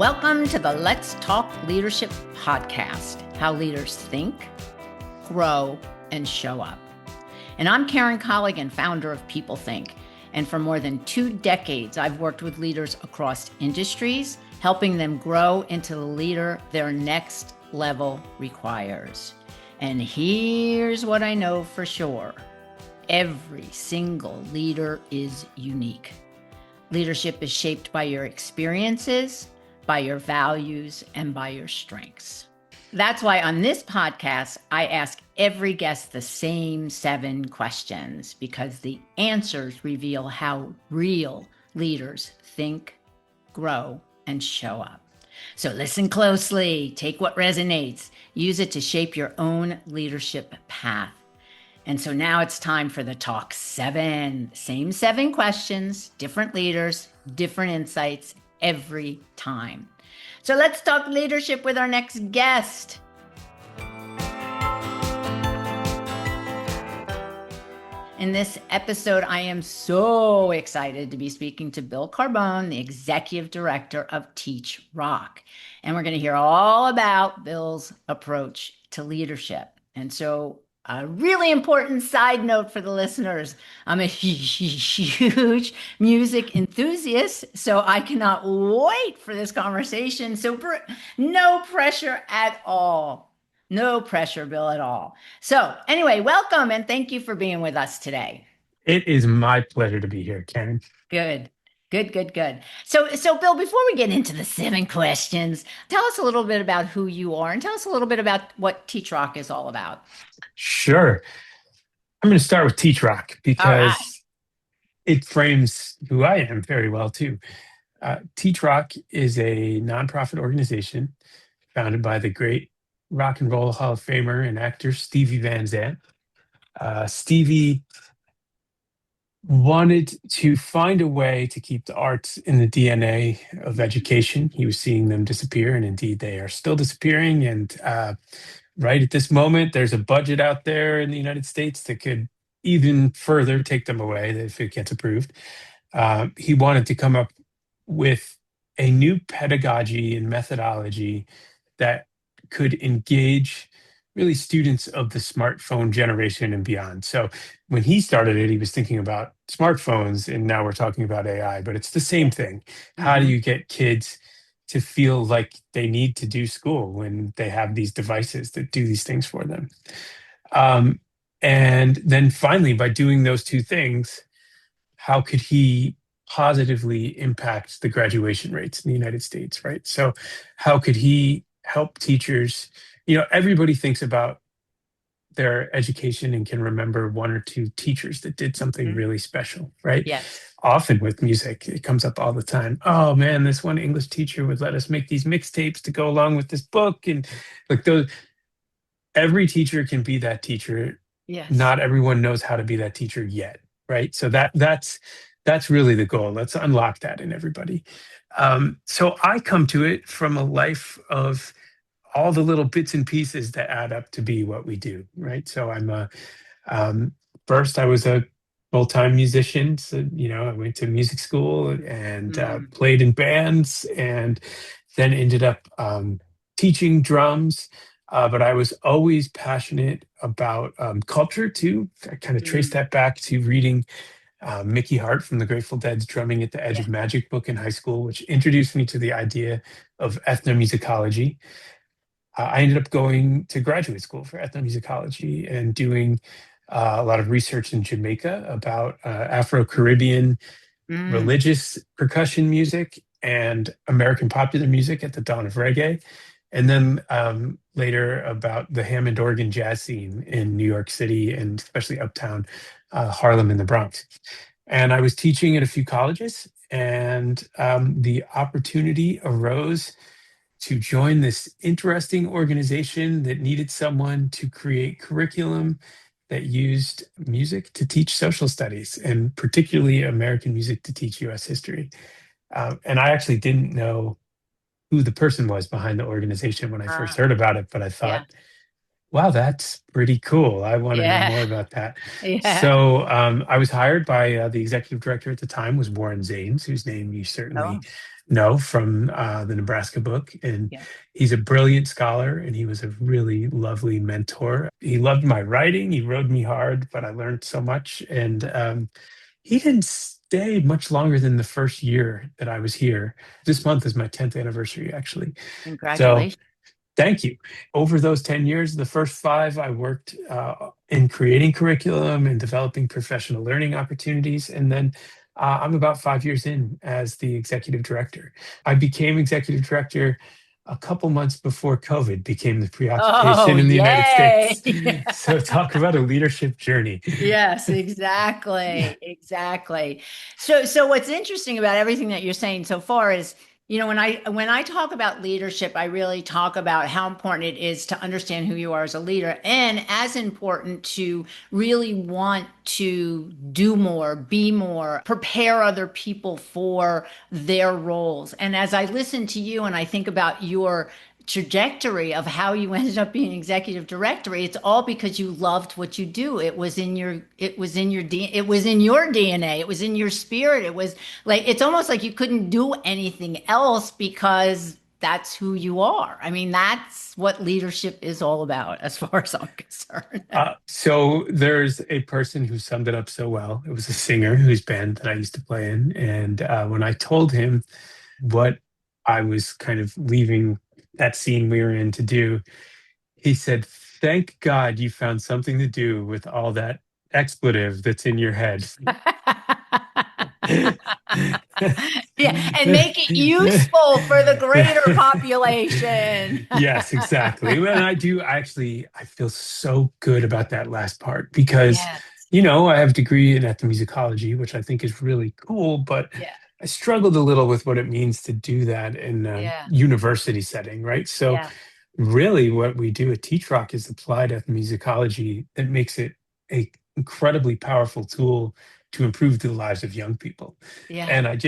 Welcome to the Let's Talk Leadership podcast, how leaders think, grow, and show up. And I'm Karen Colligan, founder of People Think. And for more than 2 decades, I've worked with leaders across industries, helping them grow into the leader their next level requires. And here's what I know for sure. Every single leader is unique. Leadership is shaped by your experiences, by your values, and by your strengths. That's why on this podcast, I ask every guest the same 7 questions, because the answers reveal how real leaders think, grow, and show up. So listen closely, take what resonates, use it to shape your own leadership path. And so now it's time for the Talk 7. Same 7 questions, different leaders, different insights every time. So let's talk leadership with our next guest. In this episode, I am so excited to be speaking to Bill Carbone, the Executive Director of TeachRock. And we're going to hear all about Bill's approach to leadership. And so a really important side note for the listeners. I'm a huge music enthusiast, so I cannot wait for this conversation. So no pressure at all. No pressure, Bill, at all. So anyway, welcome and thank you for being with us today. It is my pleasure to be here, Karen. Good. So Bill, before we get into the 7 questions, tell us a little bit about who you are and tell us a little bit about what TeachRock is all about. Sure. I'm going to start with TeachRock because it frames who I am very well, too. TeachRock is a nonprofit organization founded by the great rock and roll Hall of Famer and actor Stevie Van Zandt. Stevie wanted to find a way to keep the arts in the DNA of education. He was seeing them disappear, and indeed they are still disappearing. And right at this moment, there's a budget out there in the United States that could even further take them away if it gets approved. He wanted to come up with a new pedagogy and methodology that could engage really students of the smartphone generation and beyond. So when he started it, he was thinking about smartphones, and now we're talking about AI, but it's the same thing. Mm-hmm. How do you get kids to feel like they need to do school when they have these devices that do these things for them? And then finally, by doing those 2 things, how could he positively impact the graduation rates in the United States, right? So how could he help teachers? Everybody thinks about their education and can remember 1 or 2 teachers that did something really special, right? Yes. Often with music, it comes up all the time. Oh man, this one English teacher would let us make these mixtapes to go along with this book. And like every teacher can be that teacher. Yes. Not everyone knows how to be that teacher yet, right? So that's really the goal. Let's unlock that in everybody. So I come to it from a life of all the little bits and pieces that add up to be what we do, right? So first I was a full-time musician. So, I went to music school and played in bands, and then ended up teaching drums. But I was always passionate about culture too. I kind of traced that back to reading Mickey Hart from the Grateful Dead's Drumming at the Edge of Magic book in high school, which introduced me to the idea of ethnomusicology. I ended up going to graduate school for ethnomusicology and doing a lot of research in Jamaica about Afro-Caribbean religious percussion music and American popular music at the dawn of reggae. And then later about the Hammond organ jazz scene in New York City and especially uptown Harlem and the Bronx. And I was teaching at a few colleges, and the opportunity arose to join this interesting organization that needed someone to create curriculum that used music to teach social studies, and particularly American music to teach U.S. history. And I actually didn't know who the person was behind the organization when I first heard about it, but I thought, wow, that's pretty cool. I want to know more about that. So I was hired by the executive director at the time was Warren Zanes, whose name you certainly No, from the Nebraska book. And Yeah. he's a brilliant scholar, and he was a really lovely mentor. He loved my writing. He rode me hard, but I learned so much. And he didn't stay much longer than the first year that I was here. This month is my 10th anniversary, actually. So Congratulations. thank you. Over those 10 years, the first five, I worked in creating curriculum and developing professional learning opportunities. And then I'm about 5 years in as the executive director. I became executive director a couple months before COVID became the Oh, preoccupation in the United States. yay. So talk about a leadership journey. Yes, exactly. Exactly. So what's interesting about everything that you're saying so far is, when I talk about leadership, I really talk about how important it is to understand who you are as a leader, and as important to really want to do more, be more, prepare other people for their roles. And as I listen to you and I think about your trajectory of how you ended up being executive director, it's all because you loved what you do. It was in your DNA, it was in your spirit. It was like, it's almost like you couldn't do anything else because that's who you are. I mean, that's what leadership is all about as far as I'm concerned. So there's a person who summed it up so well. It was a singer whose band that I used to play in. And when I told him what I was kind of leaving that scene we were in to do, he said, "Thank God you found something to do with all that expletive that's in your head." Yeah, and make it useful for the greater population. Yes, exactly. And I feel so good about that last part because, Yeah, I have a degree in ethnomusicology, which I think is really cool, but yeah, I struggled a little with what it means to do that in a yeah, university setting, right? So yeah, really what we do at TeachRock is applied ethnomusicology that makes it a incredibly powerful tool to improve the lives of young people. yeah. And I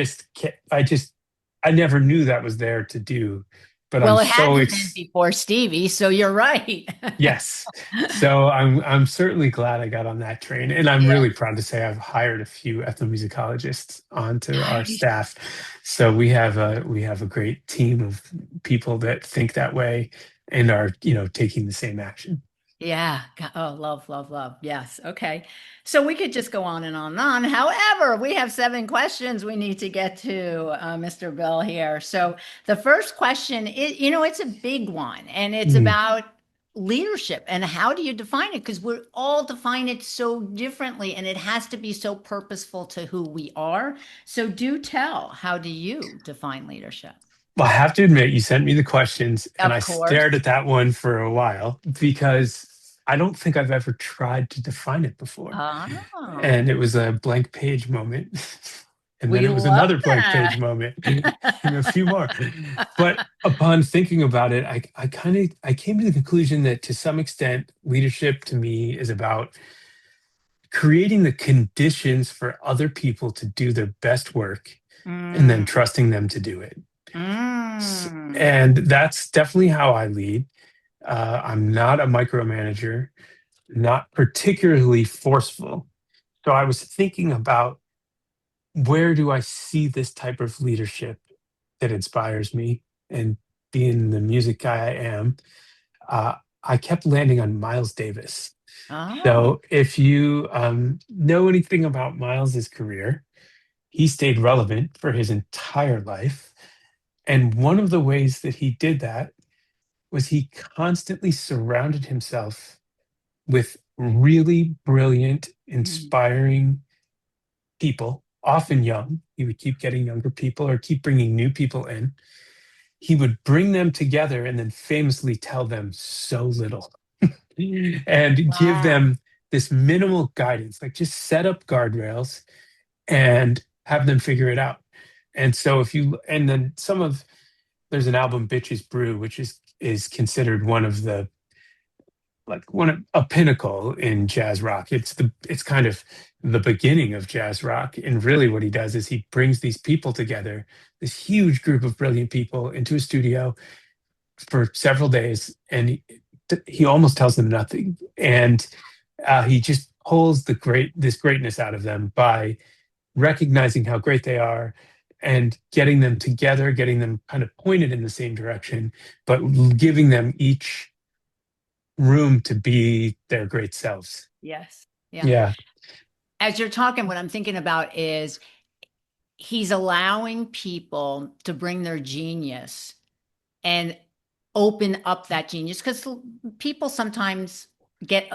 never knew that was there to do, but I'm Well, it so hadn't been before Stevie, so you're right. yes. So I'm certainly glad I got on that train. And I'm Yeah. really proud to say I've hired a few ethnomusicologists onto our Nice. staff. So we have a great team of people that think that way and are, taking the same action. Yeah. Oh, love, love, love. Yes. Okay. So we could just go on and on and on. However, we have 7 questions we need to get to, Mr. Bill here. So the first question is, it's a big one, and it's Mm. about leadership and how do you define it? Because we're all define it so differently, and it has to be so purposeful to who we are. So do tell, how do you define leadership? Well, I have to admit, you sent me the questions and I Of course. stared at that one for a while because I don't think I've ever tried to define it before. Oh, And it was a blank page moment. And then we it was love another blank page that. moment and a few more. But upon thinking about it, I came to the conclusion that to some extent, leadership to me is about creating the conditions for other people to do their best work and then Mm, trusting them to do it. mm. And that's definitely how I lead. I'm not a micromanager, not particularly forceful. So I was thinking about, where do I see this type of leadership that inspires me? And being the music guy I am, uh, I kept landing on Miles Davis. Oh. So if you know anything about Miles's career, he stayed relevant for his entire life. And one of the ways that he did that was he constantly surrounded himself with really brilliant, Mm. inspiring people, often young. He would keep getting younger people or keep bringing new people in. He would bring them together and then famously tell them so little and give Wow. them this minimal guidance, like just set up guardrails and have them figure it out. And so and then there's an album, Bitches Brew, which is considered one of the a pinnacle in jazz rock. It's kind of the beginning of jazz rock. And really what he does is he brings these people together, this huge group of brilliant people into a studio for several days, and he almost tells them nothing. And he just pulls this greatness out of them by recognizing how great they are and getting them together, getting them kind of pointed in the same direction, but giving them each room to be their great selves. Yes. Yeah. Yeah. As you're talking, what I'm thinking about is he's allowing people to bring their genius and open up that genius, because people sometimes get,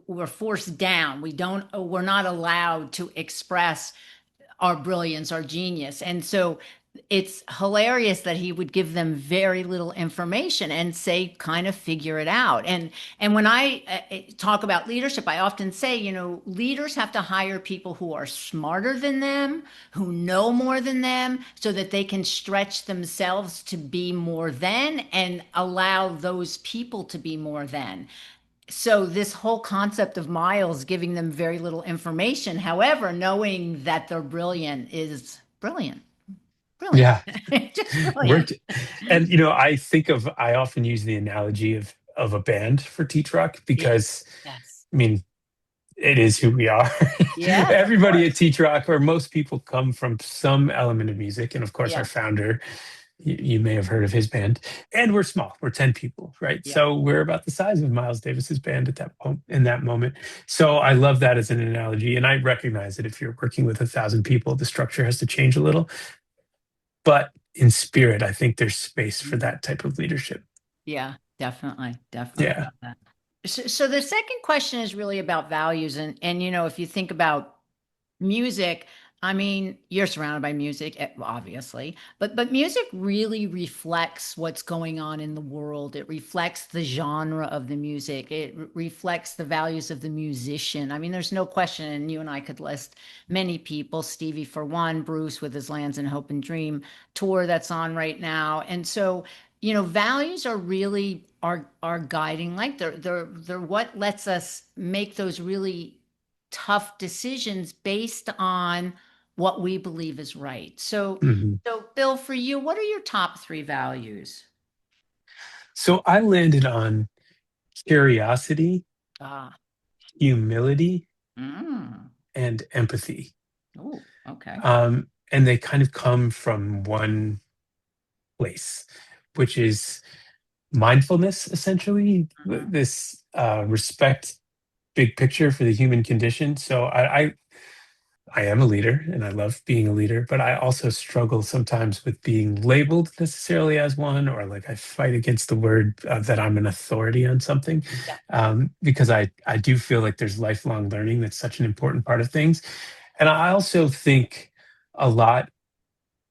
we're forced down. We're not allowed to express our brilliance, our genius. And so it's hilarious that he would give them very little information and say, kind of figure it out. And when I talk about leadership, I often say, leaders have to hire people who are smarter than them, who know more than them, so that they can stretch themselves to be more than, and allow those people to be more than. So this whole concept of Miles giving them very little information, however, knowing that they're brilliant, is brilliant. Brilliant. Yeah. Just brilliant. Worked. And I often use the analogy of a band for TeachRock Yeah. because Yes. I mean it is who we are. Yes, of Everybody at course. TeachRock, or most people, come from some element of music. And of course, our Yeah. founder, you may have heard of his band. And we're small. We're 10 people, right? Yeah. So we're about the size of Miles Davis's band at that point, in that moment. So I love that as an analogy. And I recognize that if you're working with 1,000 people, the structure has to change a little. But in spirit, I think there's space for that type of leadership. Yeah, definitely. Definitely Yeah. love that. So the second question is really about values. And if you think about music, I mean, you're surrounded by music, obviously, but music really reflects what's going on in the world. It reflects the genre of the music. It reflects the values of the musician. I mean, there's no question, and you and I could list many people, Stevie for one, Bruce with his Lands in Hope and Dream tour that's on right now. And so, values are really our guiding light. They're what lets us make those really tough decisions based on what we believe is right. So, Mhm. so Bill, for you, what are your top three values? So I landed on curiosity, Ah, humility, mm. and empathy. Oh, okay. And they kind of come from one place, which is mindfulness, essentially, Mhm. this respect, big picture for the human condition. So I am a leader and I love being a leader, but I also struggle sometimes with being labeled necessarily as one, or like I fight against the word that I'm an authority on something, Yeah. because I do feel like there's lifelong learning that's such an important part of things. And I also think a lot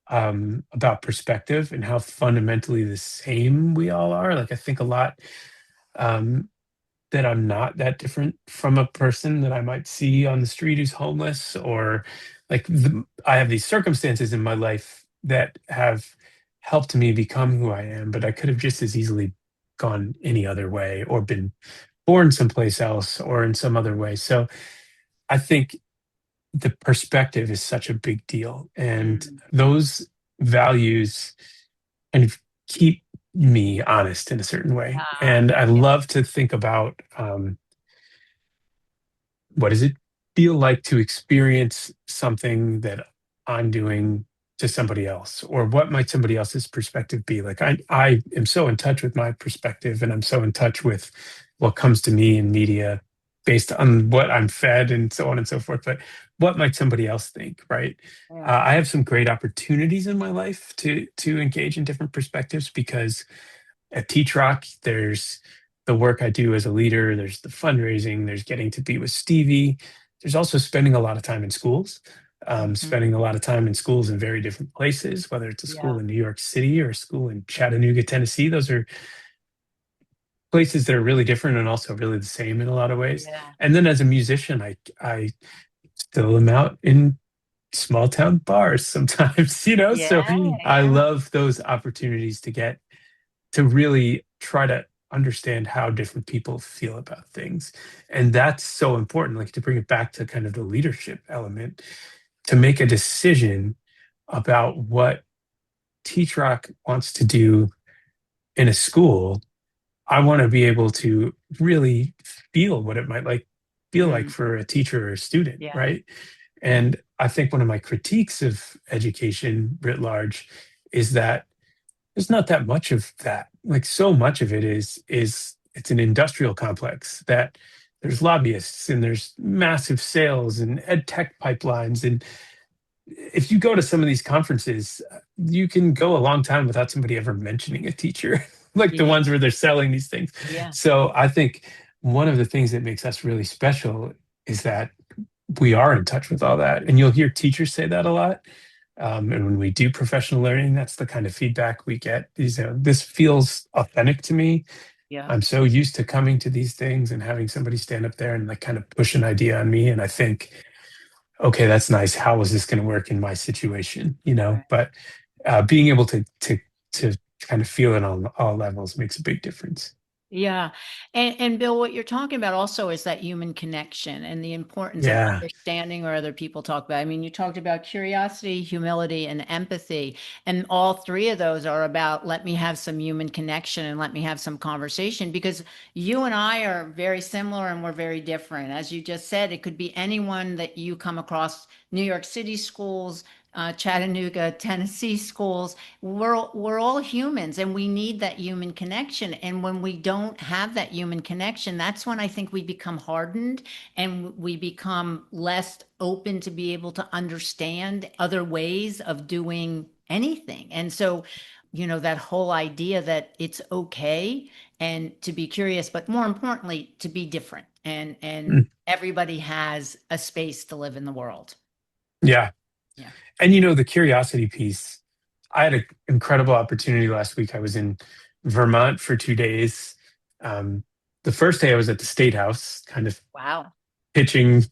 about perspective and how fundamentally the same we all are. Like I think a lot um, that I'm not that different from a person that I might see on the street who's homeless, or I have these circumstances in my life that have helped me become who I am, but I could have just as easily gone any other way or been born someplace else or in some other way. So I think the perspective is such a big deal. And Mm. those values kind of keep me honest in a certain way. Ah, And I yeah. love to think about what does it feel like to experience something that I'm doing to somebody else, or what might somebody else's perspective be? Like I am so in touch with my perspective, and I'm so in touch with what comes to me in media based on what I'm fed and so on and so forth. But what might somebody else think, right? Yeah. I have some great opportunities in my life to engage in different perspectives because at TeachRock, there's the work I do as a leader, there's the fundraising, there's getting to be with Stevie. There's also spending a lot of time in schools, Mhm. spending a lot of time in schools in very different places, whether it's a school Yeah. in New York City or a school in Chattanooga, Tennessee. Those are places that are really different and also really the same in a lot of ways. Yeah. And then as a musician, I still am out in small town bars sometimes, so Yeah. I Yeah. love those opportunities to really try to understand how different people feel about things. And that's so important, like to bring it back to kind of the leadership element, to make a decision about what Teach Rock wants to do in a school. I want to be able to really feel what it might feel like Mm. for a teacher or a student, Yeah. right? And I think one of my critiques of education writ large is that there's not that much of that. Like so much of it is it's an industrial complex that there's lobbyists and there's massive sales and ed tech pipelines. And if you go to some of these conferences, you can go a long time without somebody ever mentioning a teacher, like the Yeah. ones where they're selling these things. Yeah. So I think one of the things that makes us really special is that we are in touch with all that. And you'll hear teachers say that a lot. And when we do professional learning, that's the kind of feedback we get. This feels authentic to me. Yeah. I'm so used to coming to these things and having somebody stand up there and like kind of push an idea on me. And I think, okay, that's nice. How is this going to work in my situation? Right. But being able to kind of feel it on all levels makes a big difference. Yeah. And Bill, what you're talking about also is that human connection and the importance of Yeah. understanding where other people talk about. I mean, you talked about curiosity, humility, and empathy. And all three of those are about let me have some human connection and let me have some conversation because you and I are very similar and we're very different. As you just said, it could be anyone that you come across, New York City schools, Chattanooga, Tennessee schools. We're all humans and we need that human connection. And when we don't have that human connection, that's when I think we become hardened and we become less open to be able to understand other ways of doing anything. And so, that whole idea that it's okay and to be curious, but more importantly, to be different. And Mm. everybody has a space to live in the world. Yeah. Yeah. And the curiosity piece, I had an incredible opportunity last week. I was in Vermont for 2 days. The first day I was at the State House, kind of Wow. pitching,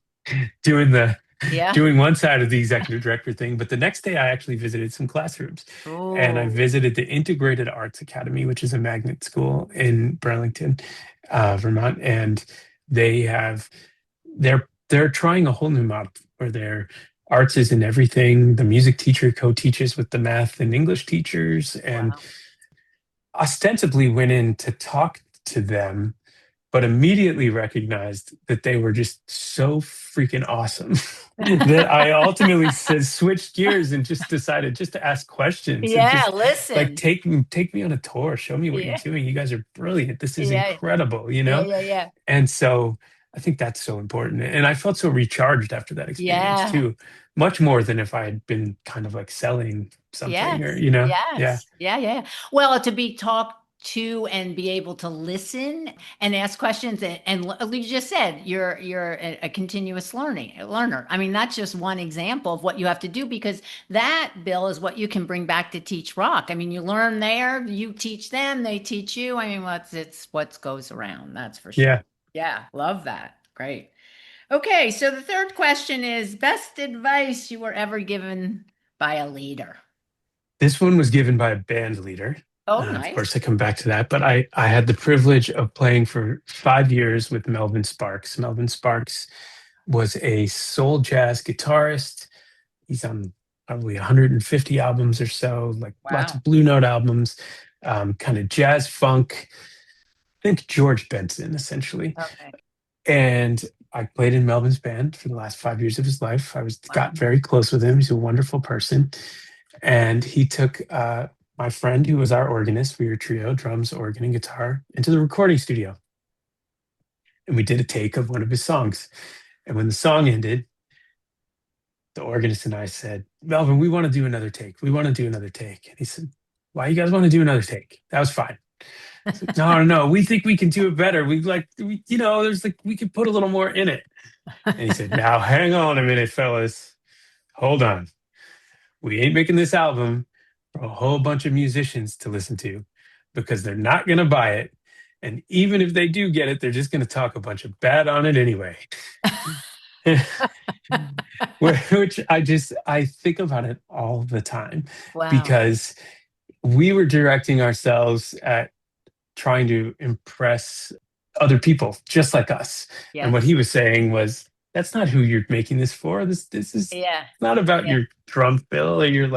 doing the Yeah. doing one side of the executive director thing. But the next day I actually visited some classrooms and I Oh, visited the Integrated Arts Academy, which is a magnet school in Burlington, Vermont. And they have they're trying a whole new model where their arts is in everything. The music teacher co-teaches with the math and English teachers, and wow. ostensibly went in to talk to them, but immediately recognized that they were just so freaking awesome that I ultimately said switched gears and just decided just to ask questions and Yeah, just like listen. take me on a tour, show me what you're Yeah, doing. You guys are brilliant. This is yeah, incredible. yeah. And so I think that's so important. And I felt so recharged after that experience Yeah. too, much more than if I had been kind of like selling something or, Yes. yeah, Yes. Yeah, yeah. Well, to be talked to and be able to listen and ask questions and you just said you're a continuous learner. I mean, that's just one example of what you have to do because that, Bill, is what you can bring back to Teach Rock. I mean, you learn there, you teach them, they teach you. I mean, it's what goes around, that's for sure. yeah. Yeah, love that. Great. Okay, so the third question is best advice you were ever given by a leader. This one was given by a band leader. Oh, Of nice. course, I come back to that, but I had the privilege of playing for 5 years with Melvin Sparks. Melvin Sparks was a soul jazz guitarist. He's on probably 150 albums or so, like lots Wow. of Blue Note albums, kind of jazz funk. Think George Benson, essentially. Okay. And I played in Melvin's band for the last 5 years of his life. Wow. Got very close with him. He's a wonderful person. And he took my friend, who was our organist, we were a trio, drums, organ, and guitar, into the recording studio. And we did a take of one of his songs. And when the song ended, the organist and I said, Melvin, we want to do another take. We want to do another take. And he said, why you guys want to do another take? That was fine. I said, no, no, no. We think we can do it better. There's like, we could put a little more in it. And he said, now hang on a minute, fellas. Hold on. We ain't making this album for a whole bunch of musicians to listen to because they're not going to buy it. And even if they do get it, they're just going to talk a bunch of bad on it anyway. Which I think about it all the time Wow. because we were directing ourselves at trying to impress other people just like us. And what Yes. he was saying was, that's not who you're making this for. This is Yeah. not about Yeah. your drum fill or your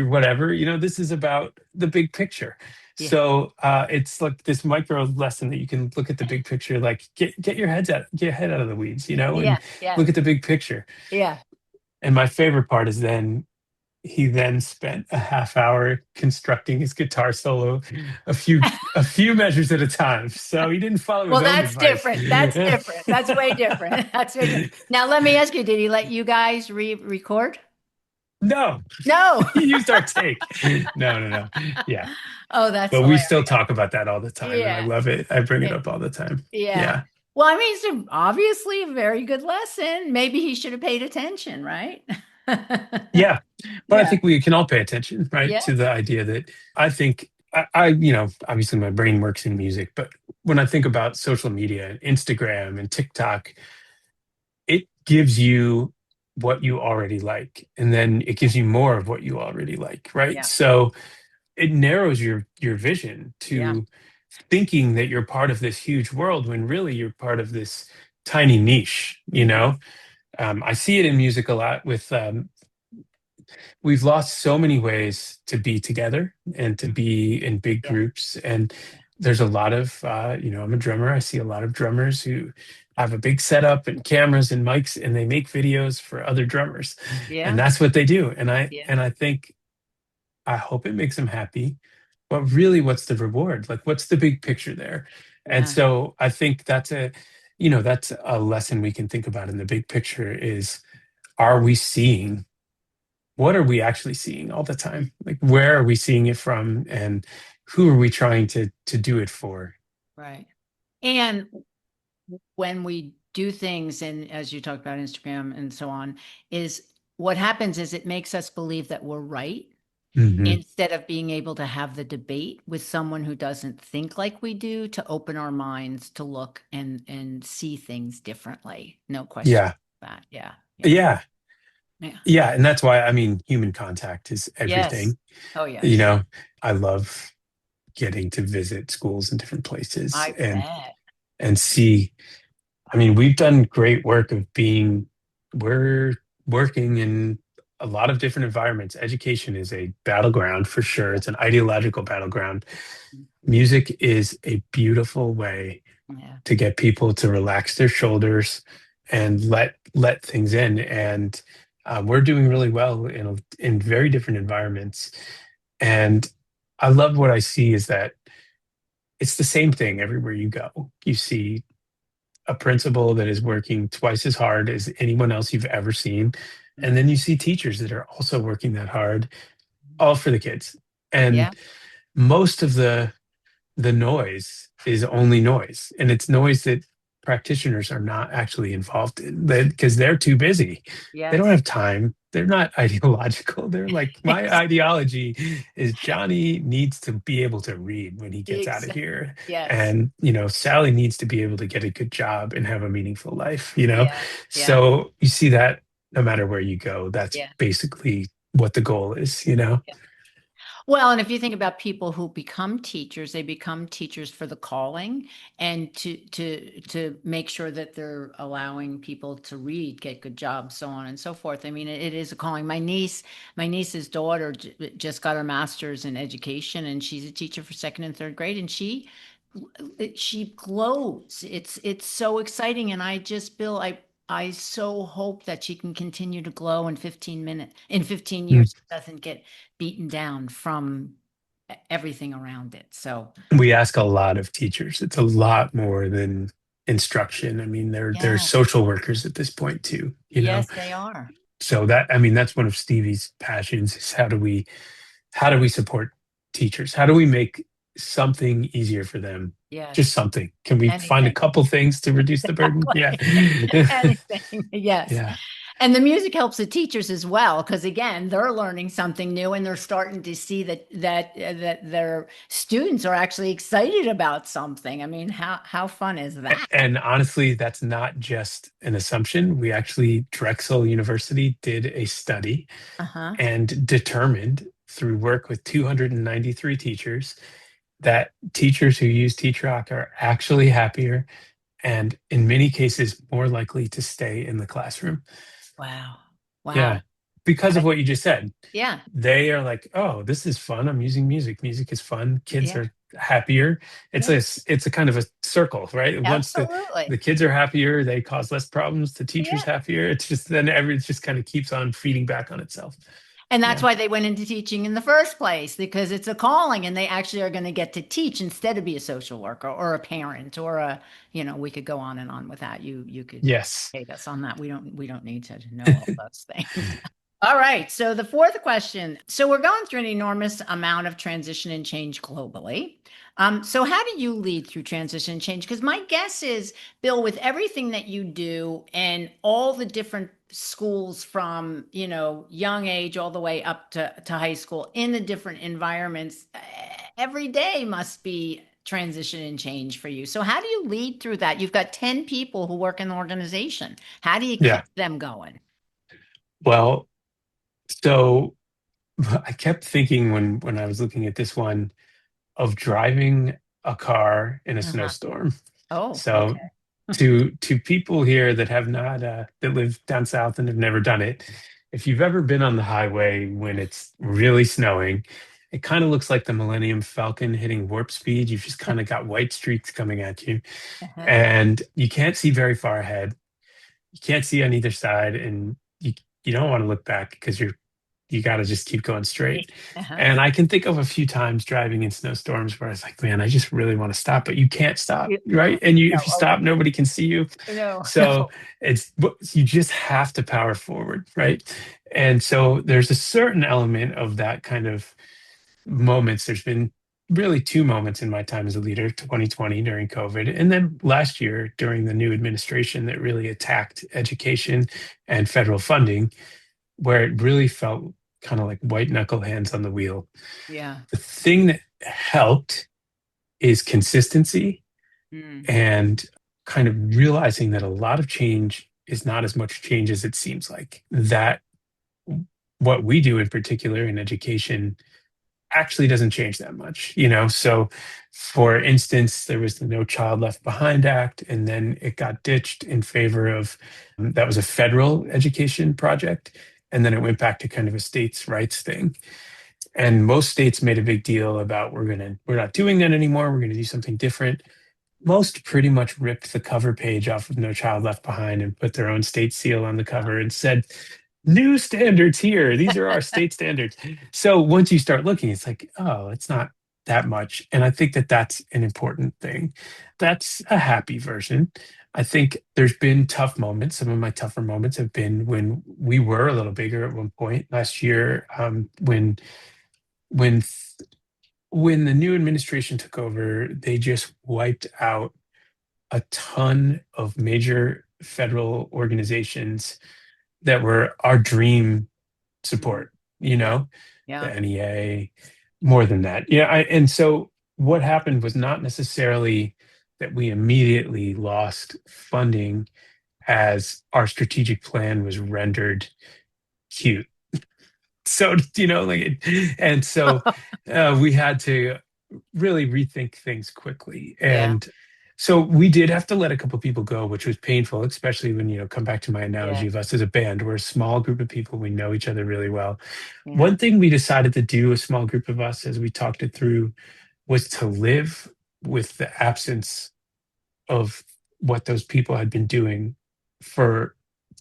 whatever. This is about the big picture. Yeah. So it's like this micro lesson that you can look at the big picture, like get your head out of the weeds, Yeah. and Yeah. look at the big picture. Yeah. And my favorite part is then he then spent a half hour constructing his guitar solo a few a few measures at a time. So he didn't follow his Well, own that's advice. different. That's different. That's way different. That's way different. Now, let me ask you, did he let you guys record? No, No. he used our take. No, no, no. Yeah. Oh, that's But we still hilarious. talk about that all the time, and I Yeah. love it. I bring it Yeah. up all the time. Yeah. Yeah. Well, I mean, it's obviously a very good lesson. Maybe he should have paid attention, right? Yeah. But I Yeah. think we can all pay attention, right, to Yes. the idea that I think obviously my brain works in music, but when I think about social media and Instagram and TikTok, it gives you what you already like, and then it Yeah. gives you more of what you already like, right? Yeah. So it narrows your vision Yeah. to thinking that you're part of this huge world when really you're part of this tiny niche, you Yeah. know? I see it in music a lot with we've lost so many ways to be together and to Mhm. be in big Yeah. groups. And there's a lot of, I'm a drummer. I see a lot of drummers who have a big setup and cameras and mics, and they make videos for other drummers, and Yeah. that's what they do. And I Yeah. and I think I hope it makes them happy. But really, what's the reward? Like, what's the big picture there? And Yeah. so I think that's a lesson we can think about in the big picture is, are we seeing what are we actually seeing all the time? Like, where are we seeing it from, and who are we trying to do it for? Right. And when we do things, and as you talked about Instagram and so on, is what happens is it makes us believe that we're right Hmm. instead of being able to have the debate with someone who doesn't think like we do, to open our minds to look and see things differently. No question Yeah, about that. Yeah. Yeah. yeah, Yeah. yeah. And that's why, I mean, human contact is Yes. everything. Oh, You yes. know, I love getting to visit schools in different places I and bet. see. I mean, we've done great work of we're working in a lot of different environments. Education is a battleground for sure. Yeah. It's an ideological battleground. Music is a beautiful way Yeah. to get people to relax their shoulders and let things in. And we're doing really well in very different environments. And I love what I see is that it's the same thing everywhere you go. You see a principal that is working twice as hard as anyone else you've ever seen. And then you see teachers that are also working that hard, all for the kids. Yeah. And most of the noise is only noise, and it's noise that practitioners are not actually involved in because they're too busy. They don't Yes. have time. They're not ideological. They're like, my ideology is Johnny needs to be able to read when he gets out of Exactly. here, Yes. and Sally needs to be able to get a good job and have a meaningful life. Yeah. Yeah. So you see that no matter where you go, that's Yeah. basically what the goal is. Well, and if you think about people who become teachers, they become teachers for the calling and to make sure that they're allowing people to read, get good jobs, so on and so forth. I mean, it is a calling. My niece's daughter just got her master's in education, and she's a teacher for second and third grade, and she glows. It's so exciting, and Bill, I so hope that she can continue to glow in 15 years, doesn't get beaten down from everything around it. So, We ask a lot of teachers. It's a lot more than instruction. I mean, they're yeah, social workers at this point too. yes, they are. So that, I mean, that's one of Stevie's passions is how do we support teachers? How do we make something easier for them? Just Yes, something. Can we find a anything. couple things to reduce the burden? Yeah. Exactly. Anything. Yes. Yeah. And the music helps the teachers as well, because again, they're learning something new and they're starting to see that their students are actually excited about something. I mean, how fun is that? And honestly, that's not just an assumption. We actually, Drexel University did a study Uh-huh. and determined through work with 293 teachers that teachers who use TeachRock are actually happier and in many cases more likely to stay in the classroom. Wow. Yeah, Wow. because of I, what you just said. yeah. They are like, oh, this is fun. I'm using music. Music is fun. Kids Yeah. are happier. Yeah, It's a kind of a circle, right? Once absolutely. the kids are happier, they cause less problems. The teacher's Yeah. happier. It's just then it just kind of keeps on feeding back on itself. And that's Yeah. why they went into teaching in the first place, because it's a calling and they actually are going to get to teach instead of be a social worker or a parent or we could go on and on with that. You could Yes. take us on that. We don't need to know all those things. All right. So the fourth question. So we're going through an enormous amount of transition and change globally. So how do you lead through transition and change? Because my guess is, Bill, with everything that you do and all the different schools from, young age all the way up to high school in the different environments, every day must be transition and change for you. So how do you lead through that? You've got 10 people who work in the organization. How do you keep Yeah. them going? Well, so I kept thinking when I was looking at this one of driving a car in a Uh-huh. snowstorm. Oh, So okay. to people here that have not that live down south and have never done it, if you've ever been on the highway when it's really snowing, it kind of looks like the Millennium Falcon hitting warp speed. You've just kind of got white streaks coming at you, Uh-huh. and you can't see very far ahead. You can't see on either side, and you don't want to look back because you got to just keep going straight. Uh-huh. And I can think of a few times driving in snowstorms where I was like, man, I just really want to stop, but you can't stop, right? And No, if you oh, stop, nobody can see you. no, So no. you just have to power forward, right? And so there's a certain element of that kind of moments. There's been really two moments in my time as a leader, 2020 during COVID, and then last year during the new administration that really attacked education and federal funding, where it really felt kind of like white knuckle hands on the wheel. Yeah. The thing that helped is consistency Mm, and kind of realizing that a lot of change is not as much change as it seems like. That what we do in particular in education actually doesn't change that much, you know? So, for instance, there was the No Child Left Behind Act, and then it got ditched in favor of that was a federal education project. And then it went back to kind of a states' rights thing. And most states made a big deal about we're not doing that anymore. We're gonna do something different. Most pretty much ripped the cover page off of No Child Left Behind and put their own state seal on the cover and said, new standards here. These are our state standards. So once you start looking, it's like, oh, it's not that much. And I think that that's an important thing. That's a happy version. I think there's been tough moments. Some of my tougher moments have been when we were a little bigger at one point last year, when when the new administration took over, they just wiped out a ton of major federal organizations that were our dream mm, support, you yeah. know, Yeah. the NEA, more than that. Yeah. And so what happened was not necessarily that we immediately lost funding as our strategic plan was rendered cute. So, and so we had to really rethink things quickly. Yeah. And so we did have to let a couple of people go, which was painful, especially when, come back to my Yeah. analogy of us as a band. We're a small group of people. We know each other really well. Yeah. One thing we decided to do, a small group of us, as we talked it through, was to live with the absence of what those people had been doing for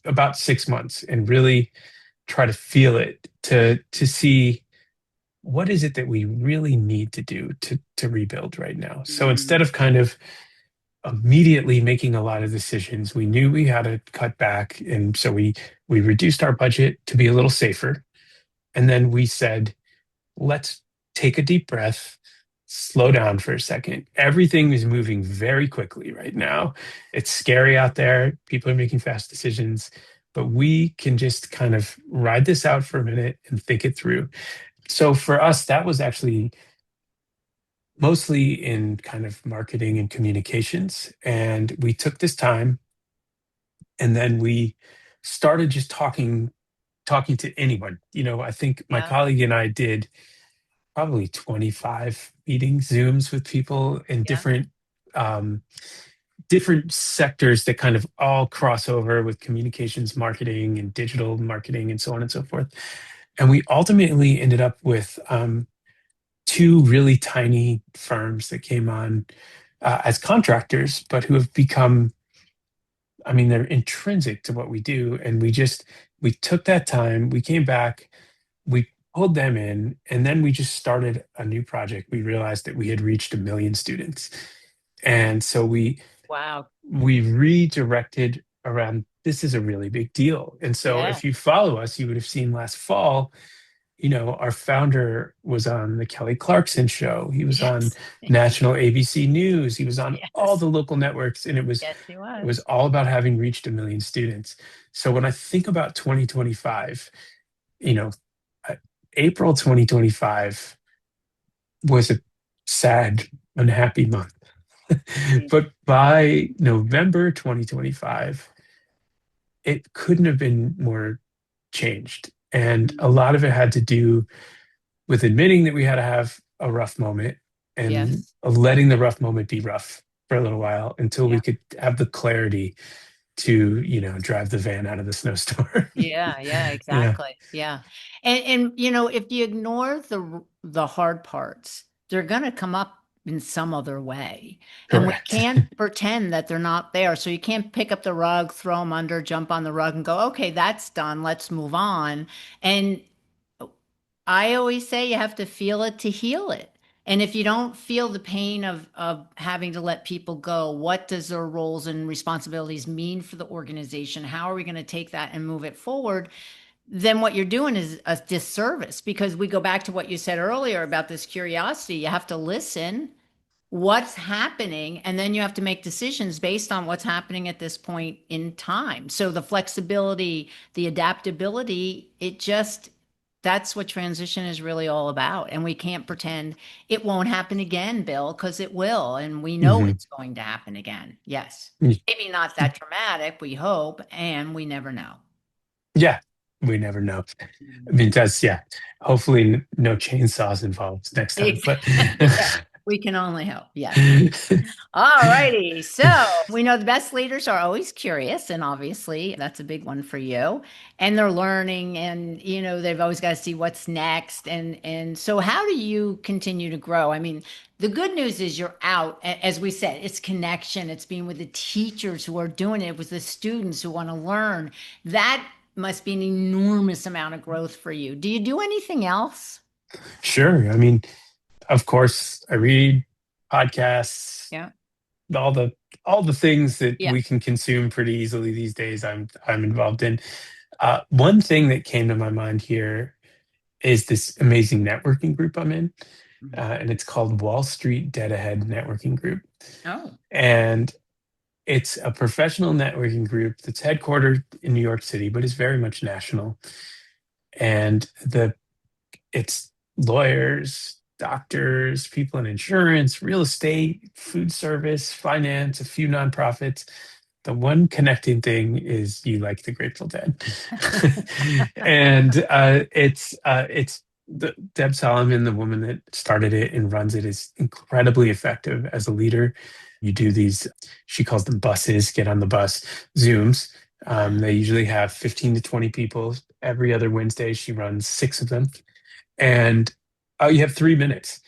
about 6 months and really try to feel it to see what is it that we really need to do to rebuild right now. So instead Mm, of kind of immediately making a lot of decisions, we knew we had to cut back, and so we reduced our budget to be a little safer. And then we said, let's take a deep breath, slow down for a second. Everything is moving very quickly right now. It's scary out there. People are making fast decisions, but we can just kind of ride this out for a minute and think it through. So for us, that was actually mostly in kind of marketing and communications. And we took this time and then we started just talking to anyone. I think my yeah. colleague and I did probably 25 meetings, Zooms with people in Yeah. um, different sectors that kind of all cross over with communications marketing and digital marketing and so on and so forth. And we ultimately ended up with two really tiny firms that came on as contractors, but who have become, I mean, they're intrinsic to what we do. And we took that time, we came back, we pulled them in, and then we just started a new project. We realized that we had reached 1 million students. And so Wow. we redirected around this is a really big deal. And so Yeah. if you follow us, you would have seen last fall, our founder was on the Kelly Clarkson show. He was on Yes. national ABC News. He was on all Yes. the local networks, and Yes, he it was was. all about having reached 1 million students. So when I think about 2025, you know, uh, April 2025 was a sad, unhappy month. Mm. But by November 2025, it couldn't have been more changed. And a lot of it had to do with admitting that we had to have a rough moment and Yes. letting the rough moment be rough for a little while until we Yeah. could have the clarity to, drive the van out of the snowstorm. Yeah, yeah, Yeah, exactly. Yeah. And if you ignore the hard parts, they're going to come up in some other way. And we correct. can't pretend that they're not there. So you can't pick up the rug, throw them under, jump on the rug and go, "Okay, that's done. Let's move on." And I always say you have to feel it to heal it. And if you don't feel the pain of having to let people go, what does their roles and responsibilities mean for the organization? How are we going to take that and move it forward? Then what you're doing is a disservice, because we go back to what you said earlier about this curiosity. You have to listen what's happening, and then you have to make decisions based on what's happening at this point in time. So the flexibility, the adaptability, that's what transition is really all about. And we can't pretend it won't happen again, Bill, because it will, and we know Mhm. it's going to happen again. Yes, maybe not that dramatic, we hope, and we never know. Yeah, we never know. I mean, that's, yeah. Hopefully, no chainsaws involved next time. But Yeah, we can only hope. Yes. All righty. So we know the best leaders are always curious, and obviously that's a big one for you. And they're learning, and they've always got to see what's next. And so how do you continue to grow? I mean, the good news is you're out, as we said, it's connection, it's being with the teachers who are doing it, with the students who want to learn. That must be an enormous amount of growth for you. Do you do anything else? sure. I mean, of course, I read podcasts, Yeah. all the all the things that Yeah. we can consume pretty easily these days. I'm involved in. One thing that came to my mind here is this amazing networking group I'm in, Mhm. and it's called Wall Street Dead Ahead Networking Group, Oh, and it's a professional networking group that's headquartered in New York City, but is very much national. And it's lawyers, doctors, people in insurance, real estate, food service, finance, a few nonprofits. The one connecting thing is you like the Grateful Dead, and it's Deb Solomon, the woman that started it and runs it, is incredibly effective as a leader. You do these, she calls them buses, get on the bus, Zooms. They usually have 15 to 20 people every other Wednesday. She runs 6 of them, and you have 3 minutes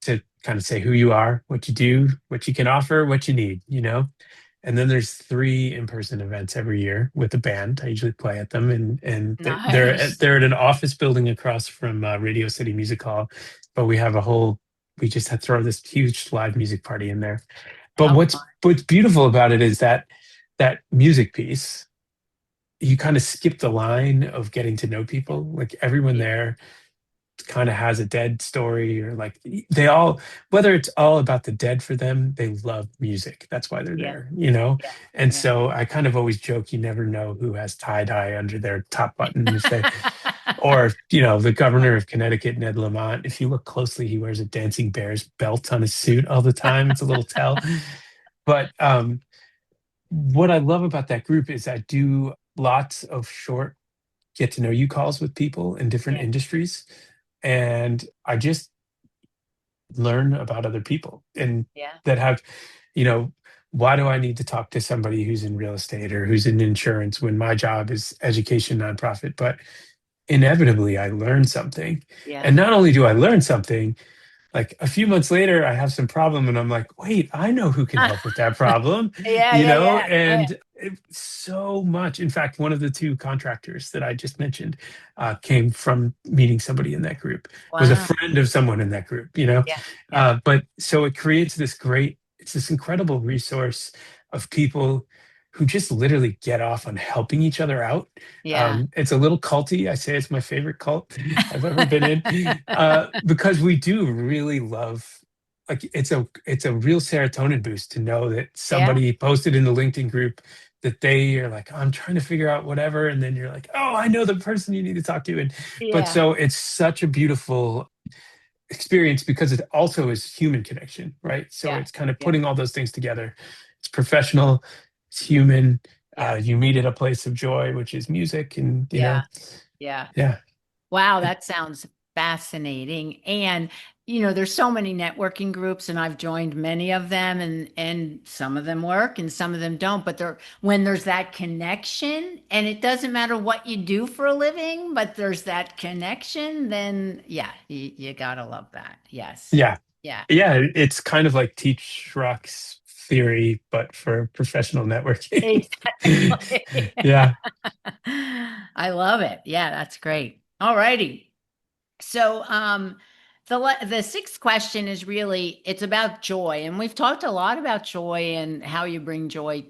to kind of say who you are, what you do, what you can offer, what you need, And then there's 3 in-person events every year with a band. I usually play at them, and nice. they're at an office building across from Radio City Music Hall. But we just had to throw this huge live music party in there. But How what's beautiful about it is that music piece, you kind of skip the line of getting to know people. Like everyone Yeah, there kind of has a dead story, or like they all, whether it's all about the dead for them, they love music. That's why they're yeah, there. yeah, And yeah. so I kind of always joke, you never know who has tie dye under their top button, if they, or the governor of Connecticut, Ned Lamont, if you look closely, he wears a Dancing Bears belt on his suit all the time. It's a little tell. But what I love about that group is I do lots of short get to know you calls with people in different Yeah, industries, and I just learn about other people and yeah, that have, you know, why do I need to talk to somebody who's in real estate or who's in insurance when my job is education nonprofit? But inevitably I learn something. Yeah. And not only do I learn something, like a few months later, I have some problem and I'm like, wait, I know who can help with that problem, Yeah, yeah, yeah, yeah. And so much. In fact, one of the two contractors that I just mentioned came from meeting somebody in that group, was a Wow. friend of someone in that group. Yeah, yeah, But so it creates it's this incredible resource of people who just literally get off on helping each other out. yeah. It's a little culty. I say it's my favorite cult I've ever been in, because we do really love, like, it's a real serotonin boost to know that Yeah, somebody posted in the LinkedIn group that they are like, I'm trying to figure out whatever, and then you're like, oh, I know the person you need to talk to, and but yeah, so it's such a beautiful experience because it also is human connection, right? So yeah, it's kind of yeah, putting all those things together. It's professional, it's human. yeah, You meet at a place of joy, which is music, and yeah, yeah. yeah, Wow, that sounds fascinating. And there's so many networking groups and I've joined many of them and some of them work and some of them don't, but when there's that connection and it doesn't matter what you do for a living, but there's that connection, then yeah, you gotta love that. Yes. yeah, Yeah. yeah. It's kind of like TeachRock's theory, but for professional networking. Exactly. Yeah, I love it. Yeah, that's great. All righty. So, the sixth question is really it's about joy, and we've talked a lot about joy and how you bring joy,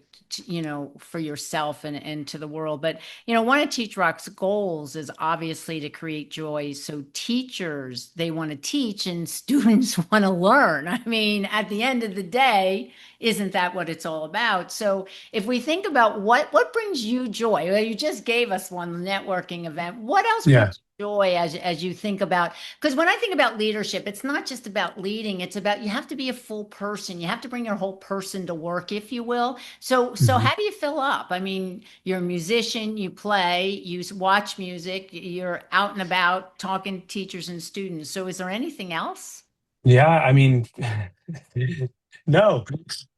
for yourself and to the world. But one of Teach Rock's goals is obviously to create joy. So teachers they want to teach, and students want to learn. I mean, at the end of the day, isn't that what it's all about? So, if we think about what brings you joy, well, you just gave us one networking event. What else yeah, brings joy as you think about, because when I think about leadership, it's not just about leading, it's about you have to be a full person, you have to bring your whole person to work, if you will. So mhm. how do you fill up? I mean, you're a musician, you play, watch music, you're out and about talking to teachers and students, so is there anything else? Yeah. I mean, no,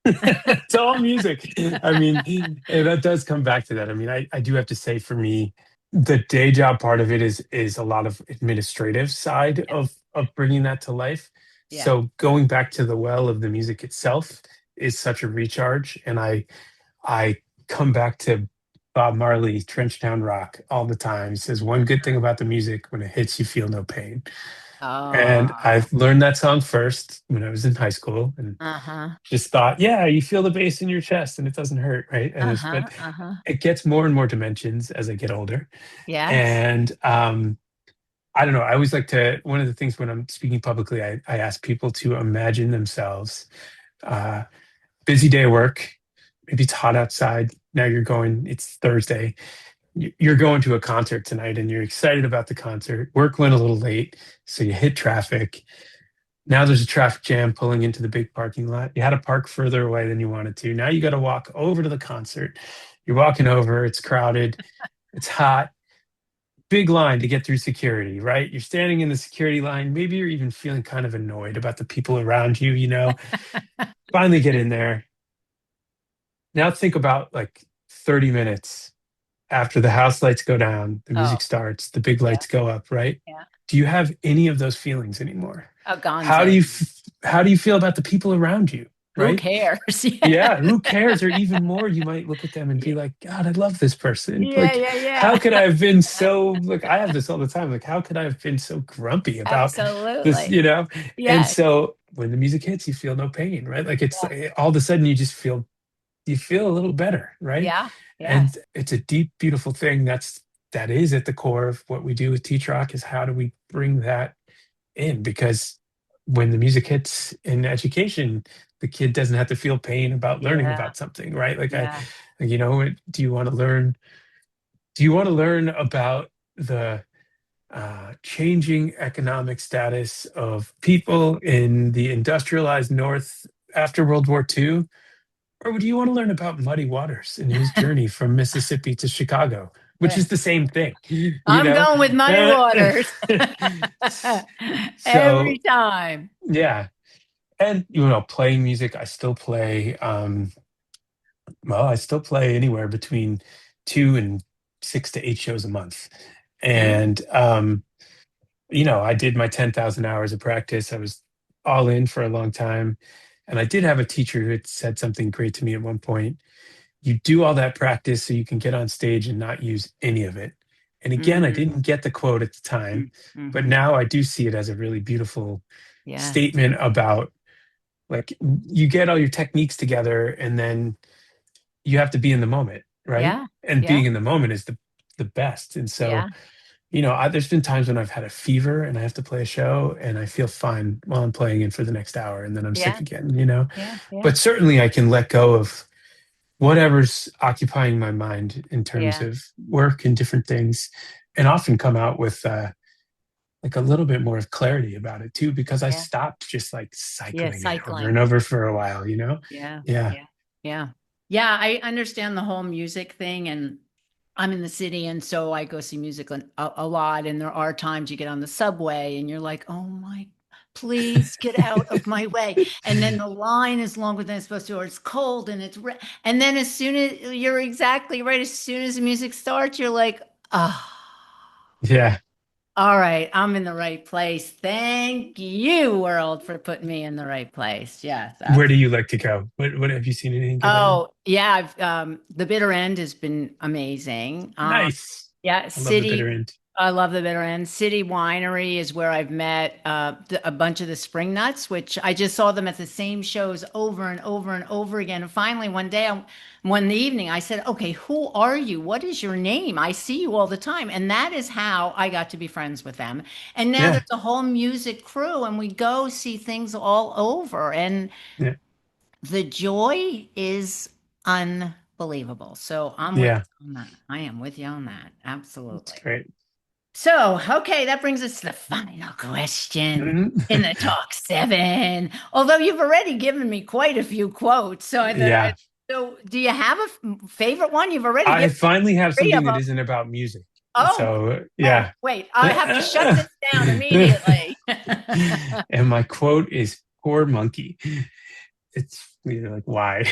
it's all music. I mean, that does come back to that. I mean, I do have to say, for me, the day job part of it is a lot of administrative side Yeah, of bringing that to life. yeah. So going back to the well of the music itself is such a recharge, and I come back to Bob Marley, Trenchtown Rock, all the time. He says, one good thing about the music: when it hits, you feel no pain. And I Oh, learned that song first when I was in high school, and uh-huh, just thought, yeah, you feel the bass in your chest and it doesn't hurt, right? But uh-huh, uh-huh. it gets more and more dimensions as I get older. Yes. And I don't know. I always like to, one of the things when I'm speaking publicly, I ask people to imagine themselves, uh, busy day of work. Maybe it's hot outside. Now it's Thursday. You're going to a concert tonight and you're excited about the concert. Work went a little late, so you hit traffic. Now there's a traffic jam pulling into the big parking lot. You had to park further away than you wanted to. Now you got to walk over to the concert. You're walking over, it's crowded, it's hot, big line to get through security, right? You're standing in the security line. Maybe you're even feeling kind of annoyed about the people around you. Finally get in there. Now think about like 30 minutes after the house lights go down, the Oh, music starts, the big yeah, lights go up, right? yeah. Do you have any of those feelings anymore? Oh, How do gonzo. you how do you feel about the people around you, Who right? cares? Yeah, who cares? Or even more, you might look at them and be Yeah. like, God, I love this person. Yeah, Like, yeah, how yeah. could I have been so, like, I have this all the time. Like, how could I have been so grumpy about this, Absolutely. And Yes. so when the music hits, you feel no pain, right? Like, it's Yeah. like, all of a sudden you feel a little better, right? Yeah. And Yes. it's a deep, beautiful thing. That is at the core of what we do with Teach Rock, is how do we bring that in? Because when the music hits in education, the kid doesn't have to feel pain about learning Yeah. about something, right? Yeah. Do you want to learn? Do you want to learn about the changing economic status of people in the industrialized North after World War II? Or do you want to learn about Muddy Waters and his journey from Mississippi to Chicago, which is the same thing, you I'm know? going with Muddy Uh, Waters every so, time. yeah. And, playing music, I still play, I still play anywhere between 2 and 6 to 8 shows a month. And I did my 10,000 hours of practice. I was all in for a long time. And I did have a teacher who had said something great to me at one point. You do all that practice so you can get on stage and not use any of it. And again, I Mm, didn't get the quote at the time, but mm-hmm. now I do see it as a really beautiful Yes. statement about, like, you get all your techniques together and then you have to be in the moment, right? Yeah. And Yeah. being in the moment is the best. And so, Yeah. there's been times when I've had a fever and I have to play a show and I feel fine while I'm playing it for the next hour and then I'm sick Yeah. again. Yeah. Yeah. But certainly I can let go of whatever's occupying my mind in terms Yeah. of work and different things, and often come out with like a little bit more of clarity about it too, because I Yeah. stopped just like Yeah. cycling it over Cycling. and over for a while. Yeah. Yeah. Yeah. Yeah. Yeah. I understand the whole music thing. And I'm in the city. And so I go see music a lot. And there are times you get on the subway and you're like, oh my, please get out of my way. And then the line is longer than it's supposed to, or it's cold and and then as soon as you're exactly right, as soon as the music starts, you're like, oh. Yeah. All right, I'm in the right place. Thank you, world, for putting me in the right place. Yes, Where do absolutely. you like to go? What have you seen anything good lately? Oh, yeah, the bitter end has been amazing. Nice. Yeah, I love the bitter City. end. I love the bitter end. City Winery is where I've met a bunch of the spring nuts, which I just saw them at the same shows over and over and over again. And finally, one day, one evening, I said, "Okay, who are you? What is your name? I see you all the time." And that is how I got to be friends with them. And now Yeah. there's a whole music crew, and we go see things all over. And Yeah. the joy is unbelievable. So I'm with Yeah. you on that. I am with you on that. It's Absolutely. great. So, okay, that brings us to the final question Mhm. in the talk seven. Although you've already given me quite a few quotes, so Yeah. so do you have a favorite one? You've already I given finally have three something of that them. isn't about music. Oh, So, oh, yeah. wait, I have to shut this down immediately. And my quote is poor monkey. It's like, why?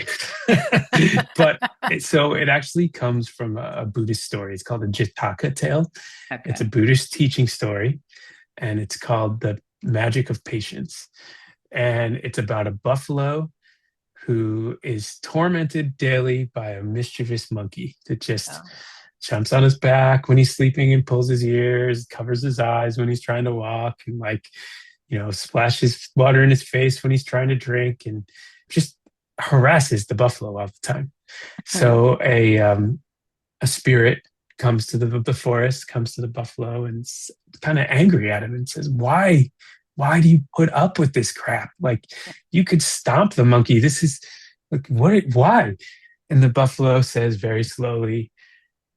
But it actually comes from a Buddhist story. It's called the Jataka tale. It's a Okay. Buddhist teaching story, and it's called The Magic of Patience. And it's about a buffalo who is tormented daily by a mischievous monkey that just Oh. jumps on his back when he's sleeping and pulls his ears, covers his eyes when he's trying to walk, and like, splashes water in his face when he's trying to drink, and just harasses the buffalo all the time. So a spirit comes to the forest, comes to the buffalo, and is kind of angry at him and says, Why do you put up with this crap? Like, you could stomp the monkey. This is like, why? And the buffalo says very slowly,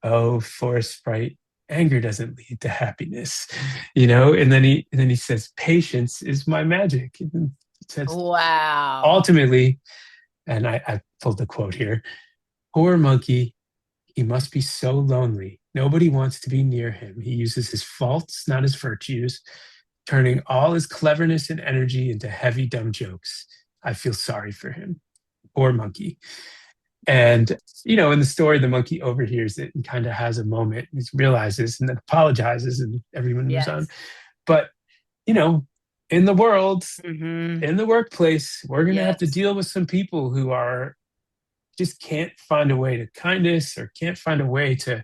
oh, forest sprite, anger doesn't lead to happiness. And then he says, patience is my magic. And it says, Wow. ultimately, and I pulled the quote here, poor monkey, he must be so lonely. Nobody wants to be near him. He uses his faults, not his virtues, turning all his cleverness and energy into heavy, dumb jokes. I feel sorry for him. Poor monkey. And, in the story, the monkey overhears it and kind of has a moment and realizes and then apologizes and everyone moves on. Yes. But, you know, in the world, Hmm. in the workplace, we're going to have to Yes. deal with some people who are just can't find a way to kindness or can't find a way to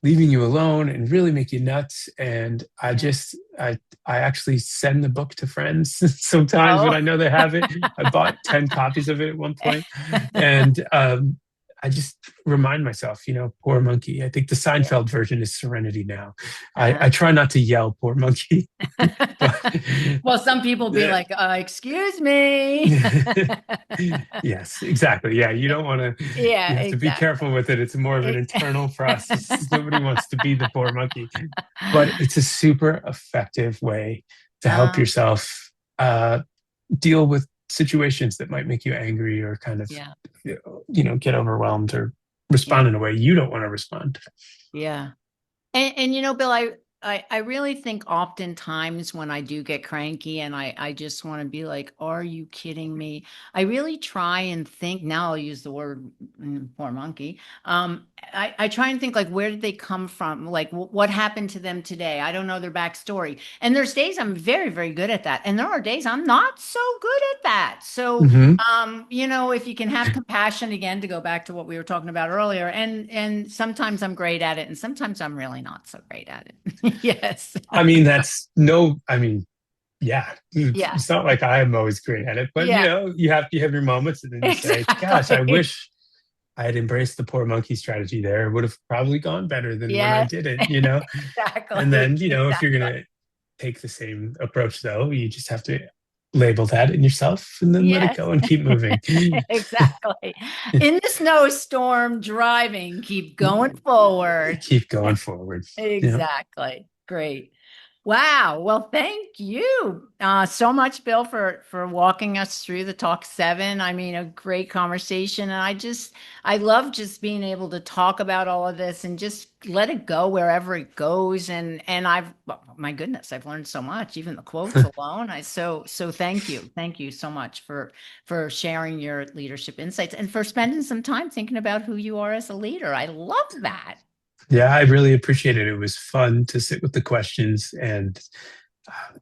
leaving you alone and really make you nuts. And I Yeah. just, I actually send the book to friends sometimes when Oh. I know they have it. I bought 10 copies of it at one point. And I just remind myself, poor monkey. I think the Yeah. Seinfeld version is Serenity Now. I Uh-huh. try not to yell, poor monkey, but Well, some people be like, excuse me. yes, exactly. Yeah, you don't want to, Yeah, you have to be exactly. careful with it. It's more of an internal process. Nobody wants to be the poor monkey, but it's a super effective way to help Um, yourself deal with situations that might make you angry or kind of, yeah, get overwhelmed or respond yeah, in a way you don't want to respond. yeah. And Bill, I really think oftentimes when I do get cranky and I just want to be like, are you kidding me? I really try and think, now I'll use the word poor monkey. I try and think like, where did they come from? Like what happened to them today? I don't know their backstory. And there's days I'm very, very good at that. And there are days I'm not so good at that. So, Hmm. if you can have compassion again, to go back to what we were talking about earlier, and sometimes I'm great at it and sometimes I'm really not so great at it. Yes. I mean, yeah, Yeah. it's not like I'm always great at it, but Yeah. you have your moments, and then you say, "Gosh, I Exactly. wish I had embraced the poor monkey strategy there. It would have probably gone better than when I Yes. did it." And Exactly. then, if you're Exactly. gonna take the same approach, though, you just have to label that in yourself and then let it Yes. go and keep moving. Exactly. In the snowstorm, driving, keep going forward. Keep going forward. Yeah. Exactly. Great. Wow. Well, thank you so much, Bill, for walking us through the Talk 7. I mean, a great conversation. And I love just being able to talk about all of this and just let it go wherever it goes. And my goodness, I've learned so much, even the quotes alone. So thank you. Thank you so much for sharing your leadership insights and for spending some time thinking about who you are as a leader. I love that. Yeah, I really appreciate it. It was fun to sit with the questions and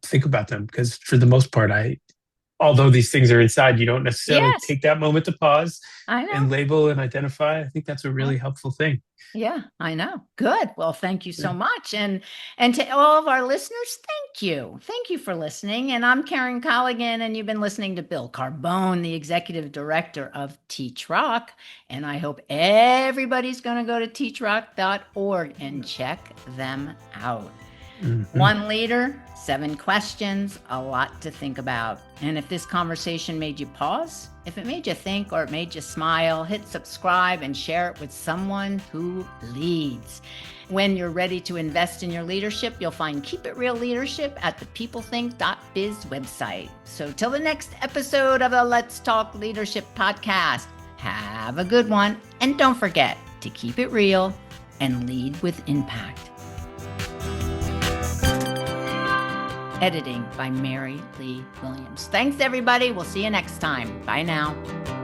think about them because for the most part, although these things are inside, you don't necessarily Yes, take that moment to pause I and know. label and identify. I think that's a really helpful thing. Yeah, I know. Good. Well, thank you Yeah. so much. And to all of our listeners, thank you. Thank you for listening. And I'm Karen Colligan, and you've been listening to Bill Carbone, the Executive Director of TeachRock. And I hope everybody's going to go to teachrock.org and check them out. Mhm. One leader, 7 questions, a lot to think about. And if this conversation made you pause, if it made you think or it made you smile, hit subscribe and share it with someone who leads. When you're ready to invest in your leadership, you'll find Keep It Real Leadership at the peoplethink.biz website. So till the next episode of the Let's Talk Leadership podcast, have a good one. And don't forget to keep it real and lead with impact. Editing by Mary Lee Williams. Thanks, everybody. We'll see you next time. Bye now.